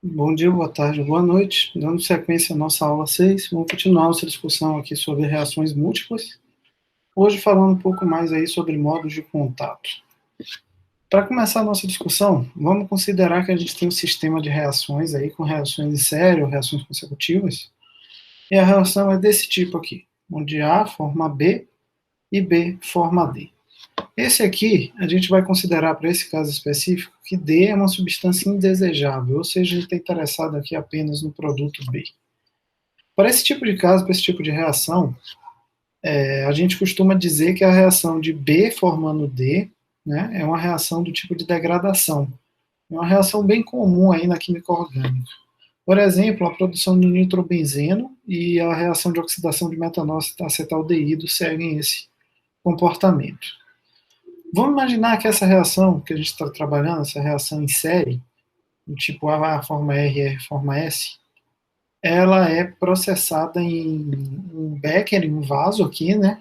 Bom dia, boa tarde, boa noite. Dando sequência à nossa aula 6, vamos continuar nossa discussão aqui sobre reações múltiplas. Hoje falando um pouco mais aí sobre modos de contato. Para começar a nossa discussão, vamos considerar que a gente tem um sistema de reações aí com reações em série ou reações consecutivas. E a reação é desse tipo aqui, onde A forma B e B forma D. Esse aqui, a gente vai considerar para esse caso específico que D é uma substância indesejável, ou seja, ele está interessado aqui apenas no produto B. Para esse tipo de caso, para esse tipo de reação, a gente costuma dizer que a reação de B formando D, né, é uma reação do tipo de degradação. É uma reação bem comum aí na química orgânica. Por exemplo, a produção de nitrobenzeno e a reação de oxidação de metanócido-acetaldeído seguem esse comportamento. Vamos imaginar que essa reação que a gente está trabalhando, essa reação em série, do tipo A forma R, R forma S, ela é processada em um becker, em um vaso aqui, né?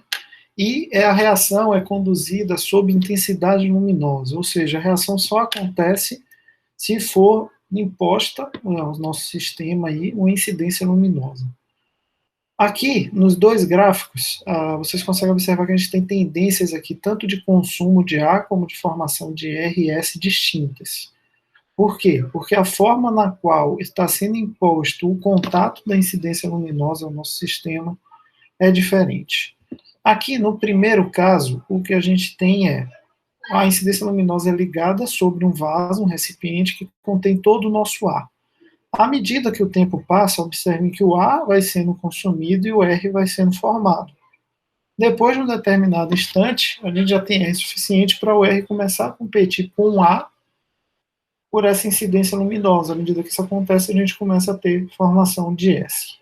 E a reação é conduzida sob intensidade luminosa, ou seja, a reação só acontece se for imposta ao nosso sistema aí uma incidência luminosa. Aqui, nos dois gráficos, vocês conseguem observar que a gente tem tendências aqui, tanto de consumo de A como de formação de R e S distintas. Por quê? Porque a forma na qual está sendo imposto o contato da incidência luminosa ao nosso sistema é diferente. Aqui, no primeiro caso, o que a gente tem é a incidência luminosa é ligada sobre um vaso, um recipiente que contém todo o nosso ar. À medida que o tempo passa, observem que o A vai sendo consumido e o R vai sendo formado. Depois de um determinado instante, a gente já tem R suficiente para o R começar a competir com o A por essa incidência luminosa. À medida que isso acontece, a gente começa a ter formação de S.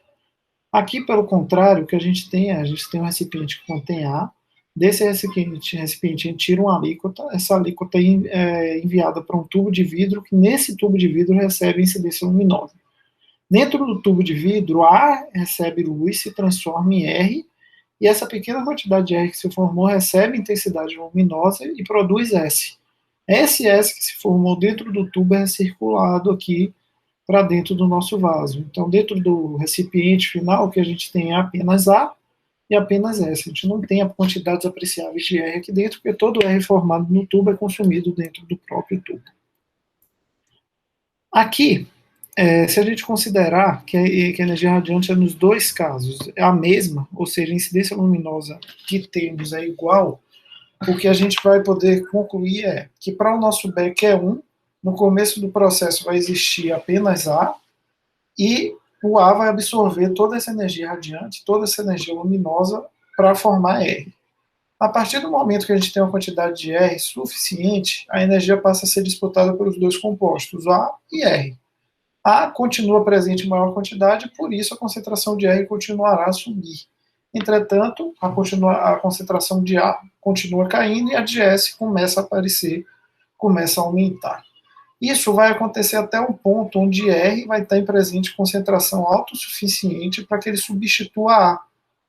Aqui, pelo contrário, o que a gente tem é, a gente tem um recipiente que contém A, desse recipiente a gente tira uma alíquota, essa alíquota é enviada para um tubo de vidro, que nesse tubo de vidro recebe incidência luminosa. Dentro do tubo de vidro, A recebe luz, se transforma em R, e essa pequena quantidade de R que se formou recebe intensidade luminosa e produz S. Esse S que se formou dentro do tubo é circulado aqui para dentro do nosso vaso. Então, dentro do recipiente final, o que a gente tem é apenas A e apenas S. A gente não tem quantidades apreciáveis de R aqui dentro, porque todo R formado no tubo é consumido dentro do próprio tubo. Aqui, se a gente considerar que a energia radiante é nos dois casos é a mesma, ou seja, a incidência luminosa que temos é igual, o que a gente vai poder concluir é que para o nosso Beck é 1, no começo do processo vai existir apenas A, e o A vai absorver toda essa energia radiante, toda essa energia luminosa para formar R. A partir do momento que a gente tem uma quantidade de R suficiente, a energia passa a ser disputada pelos dois compostos, A e R. A continua presente em maior quantidade, por isso a concentração de R continuará a subir. Entretanto, a concentração de A continua caindo e a de S começa a aparecer, começa a aumentar. Isso vai acontecer até um ponto onde R vai estar em presente concentração autossuficiente para que ele substitua A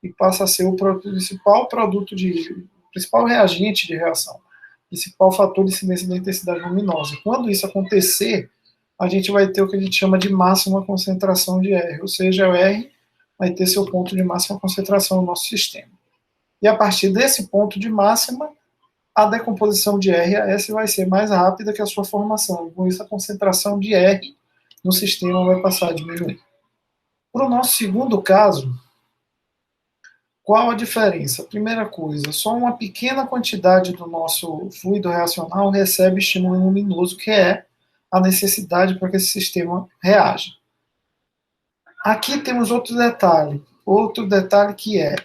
e passa a ser o principal produto o principal reagente de reação, principal fator de incidência da intensidade luminosa. Quando isso acontecer, a gente vai ter o que a gente chama de máxima concentração de R, ou seja, o R vai ter seu ponto de máxima concentração no nosso sistema. E a partir desse ponto de máxima, a decomposição de R a S vai ser mais rápida que a sua formação. Com isso, a concentração de R no sistema vai passar a diminuir. Para o nosso segundo caso, qual a diferença? Primeira coisa, só uma pequena quantidade do nosso fluido reacional recebe estímulo luminoso, que é a necessidade para que esse sistema reaja. Aqui temos outro detalhe que é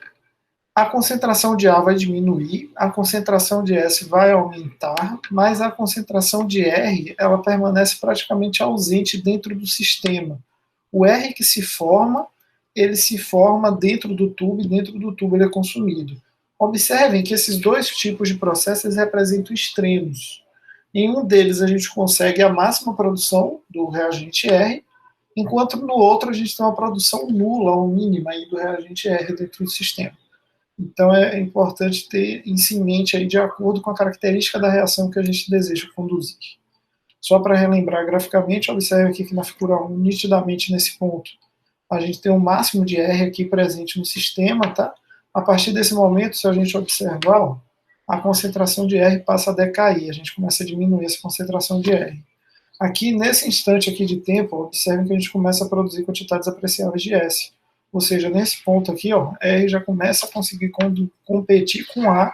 a concentração de A vai diminuir, a concentração de S vai aumentar, mas a concentração de R ela permanece praticamente ausente dentro do sistema. O R que se forma, ele se forma dentro do tubo e dentro do tubo ele é consumido. Observem que esses dois tipos de processos representam extremos. Em um deles a gente consegue a máxima produção do reagente R, enquanto no outro a gente tem uma produção nula ou mínima aí do reagente R dentro do sistema. Então é importante ter isso em mente aí de acordo com a característica da reação que a gente deseja conduzir. Só para relembrar graficamente, observe aqui que na figura 1, nitidamente nesse ponto, a gente tem um máximo de R aqui presente no sistema, tá? A partir desse momento, se a gente observar, ó, a concentração de R passa a decair, a gente começa a diminuir essa concentração de R. Aqui, nesse instante aqui de tempo, observem que a gente começa a produzir quantidades apreciáveis de S. Ou seja, nesse ponto aqui, ó, R já começa a conseguir competir com A,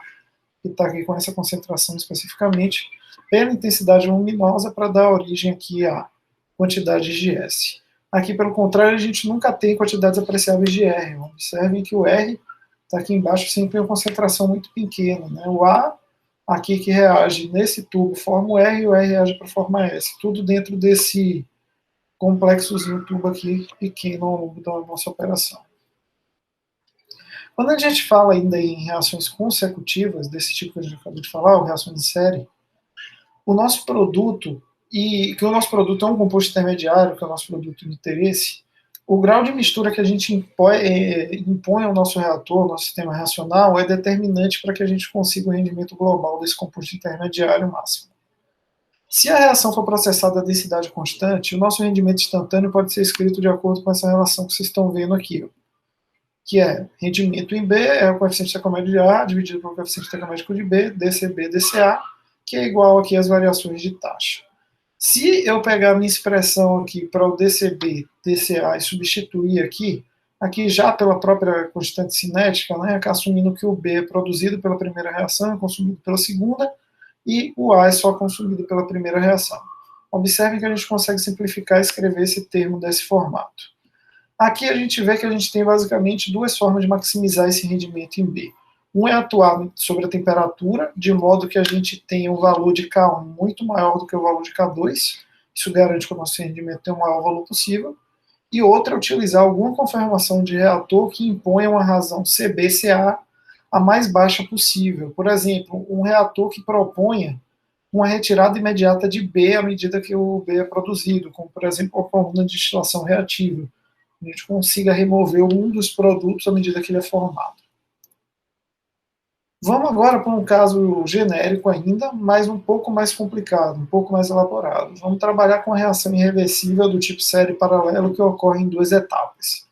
que está aqui com essa concentração especificamente, pela intensidade luminosa para dar origem aqui a quantidades de S. Aqui, pelo contrário, a gente nunca tem quantidades apreciáveis de R. Observem que o R está aqui embaixo sempre em uma concentração muito pequena, né? O A, aqui que reage nesse tubo, forma o R, e o R reage para formar S. Tudo dentro desse complexozinho tubo aqui, pequeno ao longo da nossa operação. Quando a gente fala ainda em reações consecutivas, desse tipo que a gente acabou de falar, ou reações de série, o nosso produto, e que o nosso produto é um composto intermediário, que é o nosso produto de interesse, o grau de mistura que a gente impõe ao nosso reator, ao nosso sistema reacional, é determinante para que a gente consiga o rendimento global desse composto intermediário máximo. Se a reação for processada a densidade constante, o nosso rendimento instantâneo pode ser escrito de acordo com essa relação que vocês estão vendo aqui, ó, que é rendimento em B é o coeficiente estequiométrico de A dividido pelo coeficiente estequiométrico de B, dCB, dCA, que é igual aqui às variações de taxa. Se eu pegar a minha expressão aqui para o dCB, dCA e substituir aqui já pela própria constante cinética, né, assumindo que o B é produzido pela primeira reação, é consumido pela segunda, e o A é só consumido pela primeira reação. Observem que a gente consegue simplificar e escrever esse termo desse formato. Aqui a gente vê que a gente tem basicamente duas formas de maximizar esse rendimento em B. Um é atuar sobre a temperatura, de modo que a gente tenha um valor de K1 muito maior do que o valor de K2, isso garante que o nosso rendimento tenha o maior valor possível. E outra é utilizar alguma conformação de reator que imponha uma razão CB-CA a mais baixa possível. Por exemplo, um reator que proponha uma retirada imediata de B à medida que o B é produzido, como, por exemplo, a coluna de destilação reativa. A gente consiga remover um dos produtos à medida que ele é formado. Vamos agora para um caso genérico ainda, mas um pouco mais complicado, um pouco mais elaborado. Vamos trabalhar com a reação irreversível do tipo série paralelo que ocorre em duas etapas.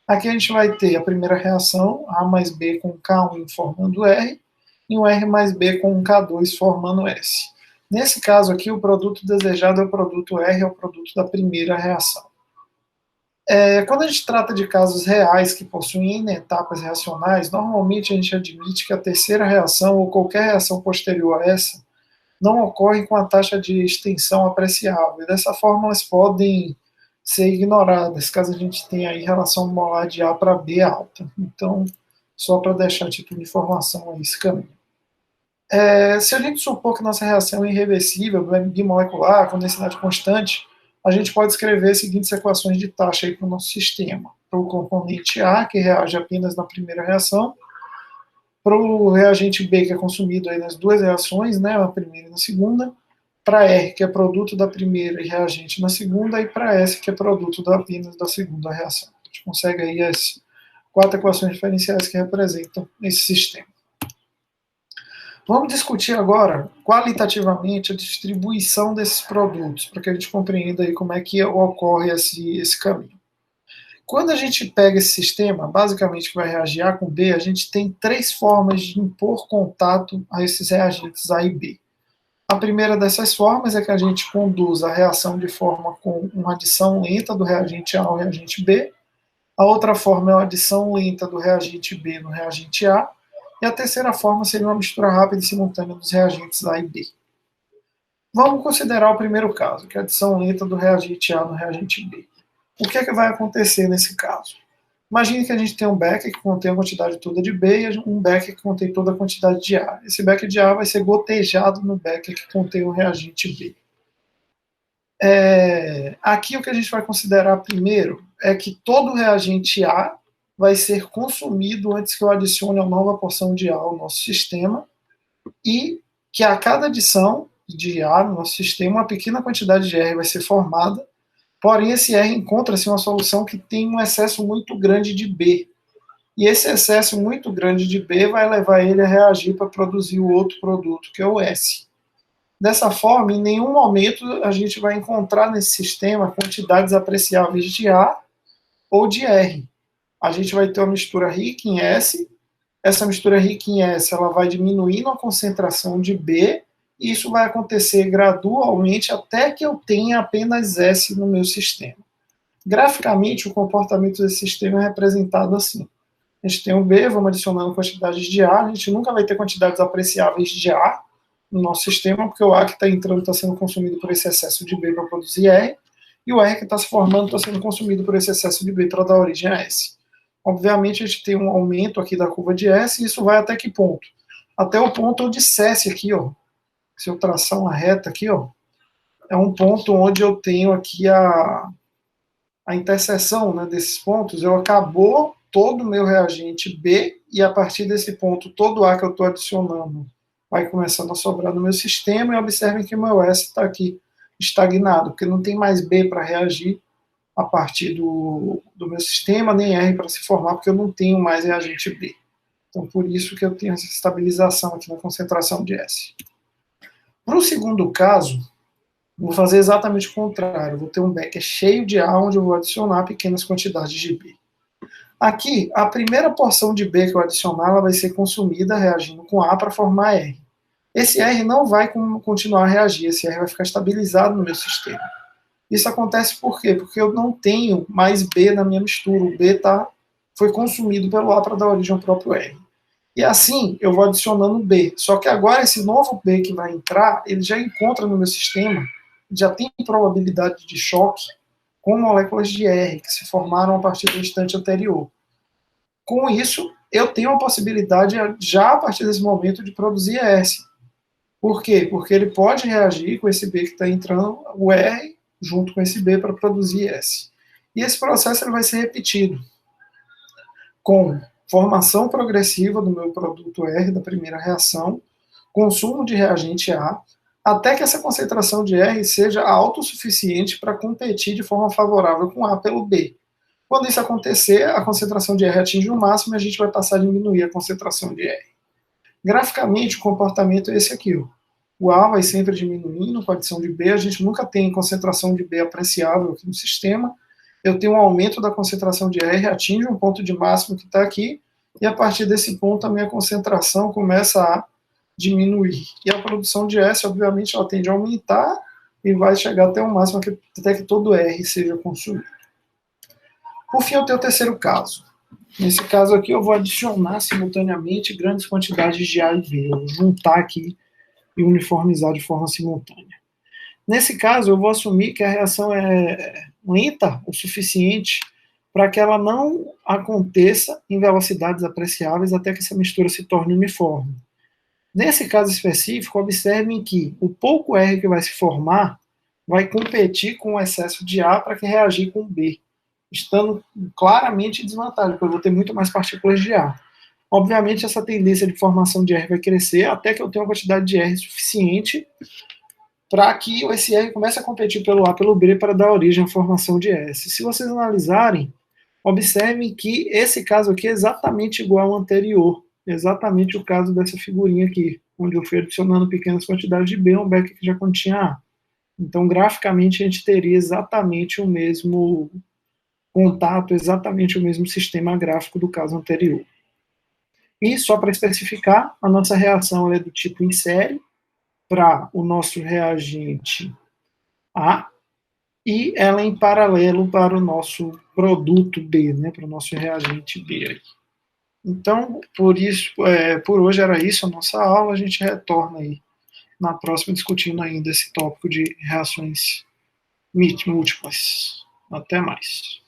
Aqui a gente vai ter a primeira reação, A mais B com K1 formando R, e um R mais B com um K2 formando S. Nesse caso aqui, o produto desejado é o produto R, é o produto da primeira reação. Quando a gente trata de casos reais que possuem N etapas reacionais, normalmente a gente admite que a terceira reação ou qualquer reação posterior a essa não ocorre com a taxa de extensão apreciável. E dessa forma, elas podem ser ignoradas, caso a gente tenha aí relação molar de A para B alta. Então, só para deixar título de informação aí esse caminho. Se a gente supor que nossa reação é irreversível, bimolecular, com densidade constante, a gente pode escrever as seguintes equações de taxa para o nosso sistema. Para o componente A, que reage apenas na primeira reação, para o reagente B, que é consumido aí nas duas reações, né, na primeira e na segunda, para R, que é produto da primeira e reagente na segunda, e para S, que é produto apenas da segunda reação. A gente consegue aí as 4 equações diferenciais que representam esse sistema. Vamos discutir agora, qualitativamente, a distribuição desses produtos, para que a gente compreenda aí como é que ocorre esse caminho. Quando a gente pega esse sistema, basicamente que vai reagir A com B, a gente tem 3 formas de impor contato a esses reagentes A e B. A primeira dessas formas é que a gente conduz a reação de forma com uma adição lenta do reagente A ao reagente B. A outra forma é a adição lenta do reagente B no reagente A. E a terceira forma seria uma mistura rápida e simultânea dos reagentes A e B. Vamos considerar o primeiro caso, que é a adição lenta do reagente A no reagente B. O que é que vai acontecer nesse caso? Imagine que a gente tem um becker que contém a quantidade toda de B e um becker que contém toda a quantidade de A. Esse becker de A vai ser gotejado no becker que contém o reagente B. Aqui o que a gente vai considerar primeiro é que todo o reagente A vai ser consumido antes que eu adicione a nova porção de A ao nosso sistema, e que a cada adição de A no nosso sistema, uma pequena quantidade de R vai ser formada, porém esse R encontra-se em uma solução que tem um excesso muito grande de B. E esse excesso muito grande de B vai levar ele a reagir para produzir o outro produto, que é o S. Dessa forma, em nenhum momento a gente vai encontrar nesse sistema quantidades apreciáveis de A ou de R. A gente vai ter uma mistura rica em S. Essa mistura rica em S ela vai diminuindo a concentração de B, e isso vai acontecer gradualmente até que eu tenha apenas S no meu sistema. Graficamente, o comportamento desse sistema é representado assim. A gente tem o B, vamos adicionando quantidades de A, a gente nunca vai ter quantidades apreciáveis de A no nosso sistema, porque o A que está entrando está sendo consumido por esse excesso de B para produzir R, e o R que está se formando está sendo consumido por esse excesso de B para dar origem a S. Obviamente, a gente tem um aumento aqui da curva de S, e isso vai até que ponto? Até o ponto onde cesse aqui, ó. Se eu traçar uma reta aqui, ó, é um ponto onde eu tenho aqui a interseção, né, desses pontos, eu acabou todo o meu reagente B, e a partir desse ponto, todo o A que eu estou adicionando vai começando a sobrar no meu sistema, e observem que o meu S está aqui estagnado, porque não tem mais B para reagir a partir do meu sistema, nem R para se formar, porque eu não tenho mais reagente B. Então, por isso que eu tenho essa estabilização aqui na concentração de S. Para o segundo caso, vou fazer exatamente o contrário. Vou ter um becker cheio de A, onde eu vou adicionar pequenas quantidades de B. Aqui, a primeira porção de B que eu adicionar, ela vai ser consumida reagindo com A para formar R. Esse R não vai continuar a reagir, esse R vai ficar estabilizado no meu sistema. Isso acontece por quê? Porque eu não tenho mais B na minha mistura. O B foi consumido pelo A para dar origem ao próprio R. E assim, eu vou adicionando B. Só que agora esse novo B que vai entrar, ele já encontra no meu sistema, já tem probabilidade de choque com moléculas de R que se formaram a partir do instante anterior. Com isso, eu tenho a possibilidade, já a partir desse momento, de produzir S. Por quê? Porque ele pode reagir com esse B que está entrando, o R, junto com esse B para produzir S. E esse processo ele vai ser repetido com formação progressiva do meu produto R, da primeira reação, consumo de reagente A, até que essa concentração de R seja autossuficiente para competir de forma favorável com A pelo B. Quando isso acontecer, a concentração de R atinge o máximo e a gente vai passar a diminuir a concentração de R. Graficamente, o comportamento é esse aqui. O A vai sempre diminuindo com a adição de B, a gente nunca tem concentração de B apreciável aqui no sistema. Eu tenho um aumento da concentração de R, atinge um ponto de máximo que está aqui, e a partir desse ponto a minha concentração começa a diminuir. E a produção de S, obviamente, ela tende a aumentar e vai chegar até o máximo, até que todo R seja consumido. Por fim, eu tenho o terceiro caso. Nesse caso aqui, eu vou adicionar simultaneamente grandes quantidades de A e B. Eu vou juntar aqui e uniformizar de forma simultânea. Nesse caso, eu vou assumir que a reação é lenta o suficiente para que ela não aconteça em velocidades apreciáveis até que essa mistura se torne uniforme. Nesse caso específico, observem que o pouco R que vai se formar vai competir com o excesso de A para que reagir com B, estando claramente em desvantagem, porque eu vou ter muito mais partículas de A. Obviamente, essa tendência de formação de R vai crescer até que eu tenha uma quantidade de R suficiente para que esse R comece a competir pelo A pelo B para dar origem à formação de S. Se vocês analisarem, observem que esse caso aqui é exatamente igual ao anterior, exatamente o caso dessa figurinha aqui, onde eu fui adicionando pequenas quantidades de B, um becker que já continha A. Então, graficamente, a gente teria exatamente o mesmo contato, exatamente o mesmo sistema gráfico do caso anterior. E só para especificar, a nossa reação é do tipo em série para o nosso reagente A e ela em paralelo para o nosso produto B, né, para o nosso reagente B. Aí. Então, por hoje era isso a nossa aula, a gente retorna aí na próxima discutindo ainda esse tópico de reações múltiplas. Até mais.